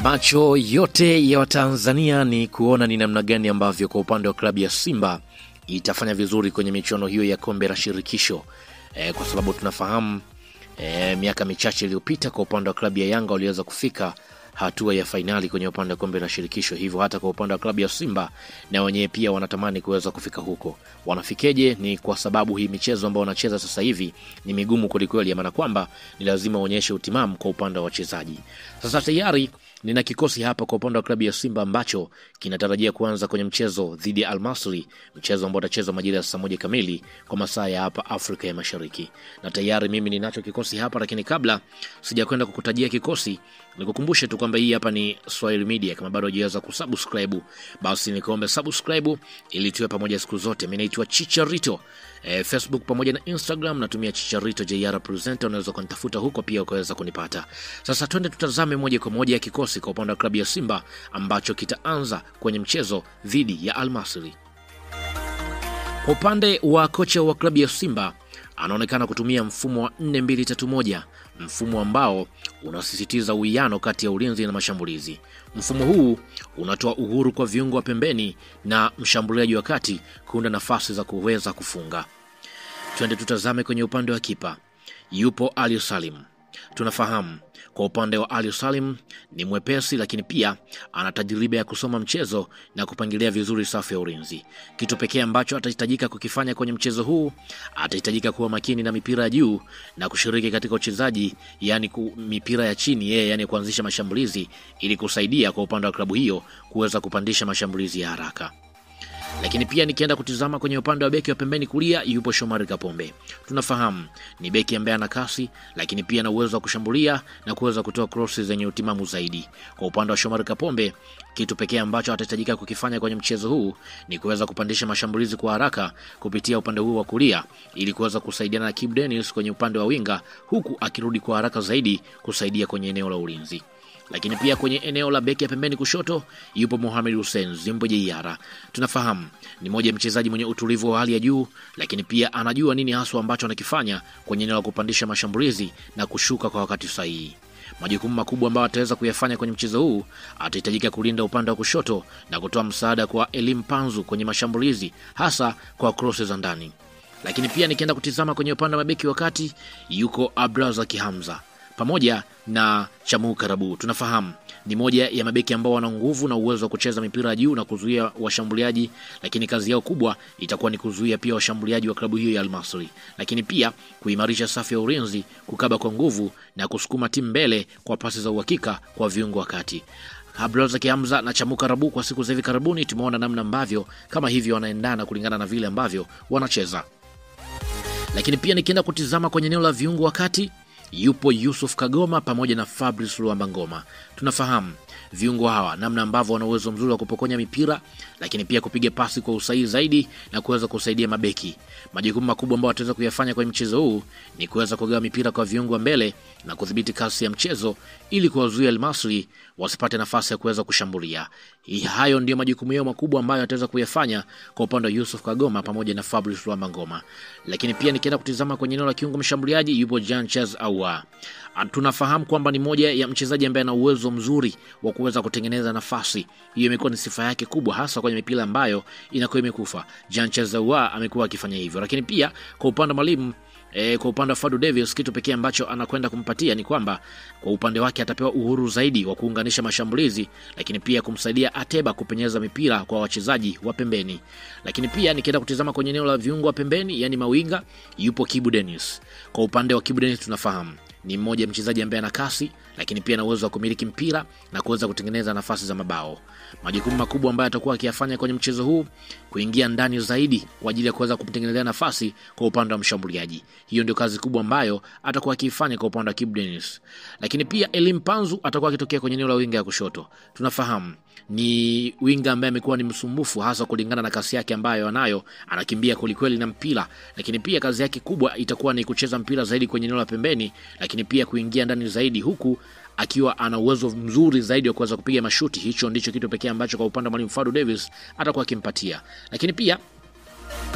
Macho yote ya Watanzania ni kuona ni namna gani ambavyo kwa upande wa klabu ya Simba itafanya vizuri kwenye michuano hiyo ya kombe la shirikisho. Kwa sababu tunafahamu miaka michache iliyopita kwa upande wa klabu ya Yanga waliweza kufika hatua ya fainali kwenye upande wa kombe la shirikisho. Hivyo hata kwa upande wa klabu ya Simba na wenyewe pia wanatamani kuweza kufika huko. Wanafikeje? Ni kwa sababu hii michezo ambayo wanacheza sasa hivi ni migumu kwelikweli, maana kwamba ni lazima waonyeshe utimamu kwa upande wa wachezaji. Sasa tayari nina kikosi hapa kwa upande wa klabu ya Simba ambacho kinatarajia kuanza kwenye mchezo dhidi ya Al Masry, mchezo ambao utachezwa majira ya saa 1 kamili kwa masaa ya hapa Afrika ya Mashariki. Na tayari mimi ninacho kikosi hapa, lakini kabla sijakwenda kukutajia kikosi, nikukumbushe tu kwamba hii hapa ni Swahili Media. Kama bado hujaweza kusubscribe, basi nikuombe subscribe ili tuwe pamoja siku zote. Mimi naitwa Chicharito. Facebook pamoja na Instagram natumia Chicharito JR Presenter, unaweza kunitafuta huko pia ukaweza kunipata. Sasa twende tutazame moja kwa moja kikosi kwa upande wa klabu ya Simba ambacho kitaanza kwenye mchezo dhidi ya Al Masry. Kwa upande wa kocha wa klabu ya Simba anaonekana kutumia mfumo wa 4-2-3-1, mfumo ambao unasisitiza uwiano kati ya ulinzi na mashambulizi. Mfumo huu unatoa uhuru kwa viungo wa pembeni na mshambuliaji wa kati kuunda nafasi za kuweza kufunga. Twende tutazame kwenye upande wa kipa. Yupo Ali Salim. Tunafahamu kwa upande wa Ali Salim ni mwepesi, lakini pia ana tajriba ya kusoma mchezo na kupangilia vizuri safu ya ulinzi. Kitu pekee ambacho atahitajika kukifanya kwenye mchezo huu, atahitajika kuwa makini na mipira ya juu na kushiriki katika uchezaji, yani mipira ya chini yani kuanzisha mashambulizi, ili kusaidia kwa upande wa klabu hiyo kuweza kupandisha mashambulizi ya haraka. Lakini pia nikienda kutizama kwenye upande wa beki wa pembeni kulia, yupo Shomari Kapombe. Tunafahamu ni beki ambaye ana kasi, lakini pia ana uwezo wa kushambulia na kuweza kutoa crosses zenye utimamu zaidi. Kwa upande wa Shomari Kapombe, kitu pekee ambacho atahitajika kukifanya kwenye mchezo huu ni kuweza kupandisha mashambulizi kwa haraka kupitia upande huu wa kulia, ili kuweza kusaidiana na Kibu Denis kwenye upande wa winga, huku akirudi kwa haraka zaidi kusaidia kwenye eneo la ulinzi. Lakini pia kwenye eneo la beki ya pembeni kushoto yupo Mohamed Hussein Zimbo Jeyara. Tunafahamu ni mmoja mchezaji mwenye utulivu wa hali ya juu, lakini pia anajua nini haswa ambacho anakifanya kwenye eneo la kupandisha mashambulizi na kushuka kwa wakati sahihi. Majukumu makubwa ambayo ataweza kuyafanya kwenye mchezo huu, atahitajika kulinda upande wa kushoto na kutoa msaada kwa Elim Panzu kwenye mashambulizi, hasa kwa crosses za ndani. Lakini pia nikienda kutizama kwenye upande wa beki wakati, yuko Abdulrazak Hamza pamoja na Chamu Karabu. Tunafahamu ni moja ya mabeki ambao wana nguvu na uwezo wa kucheza mipira juu na kuzuia washambuliaji, lakini kazi yao kubwa itakuwa ni kuzuia pia washambuliaji wa klabu hiyo ya Al Masry, lakini pia kuimarisha safu ya ulinzi, kukaba kwa nguvu na kusukuma timu mbele kwa pasi za uhakika kwa viungo wakati. Abdulrazak Hamza na Chamu Karabu kwa siku za hivi karibuni tumeona namna ambavyo kama hivyo wanaendana kulingana na vile ambavyo wanacheza. Lakini pia nikienda kutizama kwenye eneo la viungo wakati, yupo Yusuf Kagoma pamoja na Fabrice Luamba Ngoma. Tunafahamu viungo hawa namna ambavyo wana uwezo mzuri wa kupokonya mipira, lakini pia kupiga pasi kwa usahihi zaidi na kuweza kusaidia mabeki. Majukumu makubwa ambayo wataweza kuyafanya kwenye mchezo huu ni kuweza kugawa mipira kwa viungo mbele na kudhibiti kasi ya mchezo, ili kuwazuia Al Masry wasipate nafasi ya kuweza kushambulia. Hayo ndio majukumu yao makubwa ambayo wataweza kuyafanya kwa upande wa Yusuf Kagoma pamoja na Fabrice Luamba Ngoma. Lakini pia nikienda kutizama kwenye eneo la kiungo mshambuliaji, yupo Jean-Charles Ahoua. Tunafahamu kwamba ni moja ya mchezaji ambaye ana uwezo mzuri wa kuweza kutengeneza nafasi. Hiyo imekuwa ni sifa yake kubwa, hasa kwenye mipira ambayo inakuwa imekufa. Jean-Charles Ahoua amekuwa akifanya hivyo. Lakini pia kwa upande wa mwalimu, kwa upande wa Fadu Davis, kitu pekee ambacho anakwenda kumpatia ni kwamba kwa upande wake atapewa uhuru zaidi wa kuunganisha mashambulizi, lakini pia kumsaidia Ateba kupenyeza mipira kwa wachezaji wa pembeni. Lakini pia nikienda kutizama kwenye eneo la viungo wa pembeni, yani mawinga, yupo Kibu Denis. Kwa upande wa Kibu Denis tunafahamu ni mmoja mchezaji ambaye ana kasi, lakini pia ana uwezo wa kumiliki mpira na kuweza kutengeneza nafasi za mabao. Majukumu makubwa ambayo atakuwa akiyafanya kwenye mchezo huu, kuingia ndani zaidi kwa ajili ya kuweza kumtengenezea nafasi kwa upande wa mshambuliaji. Hiyo ndio kazi kubwa ambayo atakuwa akifanya kwa upande wa Kibu Denis. Lakini pia Elim Panzu atakuwa akitokea kwenye eneo la winga ya kushoto. Tunafahamu ni winga ambaye amekuwa ni msumbufu, hasa kulingana na kasi yake ambayo anayo, anakimbia kwelikweli na mpira, lakini pia kazi yake kubwa itakuwa ni kucheza mpira zaidi kwenye eneo la pembeni, lakini pia kuingia ndani zaidi, huku akiwa ana uwezo mzuri zaidi wa kuweza kupiga mashuti. Hicho ndicho kitu pekee ambacho kwa upande wa mwalimu Fadu Davis atakuwa akimpatia. Lakini pia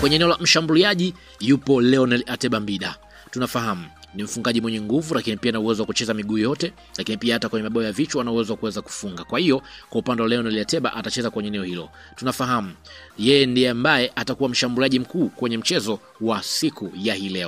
kwenye eneo la mshambuliaji yupo Lionel Ateba Mbida. tunafahamu ni mfungaji mwenye nguvu, lakini pia ana uwezo wa kucheza miguu yote, lakini pia hata kwenye mabao ya vichwa ana uwezo wa kuweza kufunga. Kwa hiyo kwa upande wa Leonel Ateba atacheza kwenye eneo hilo. Tunafahamu yeye ndiye ambaye atakuwa mshambuliaji mkuu kwenye mchezo wa siku ya hii leo.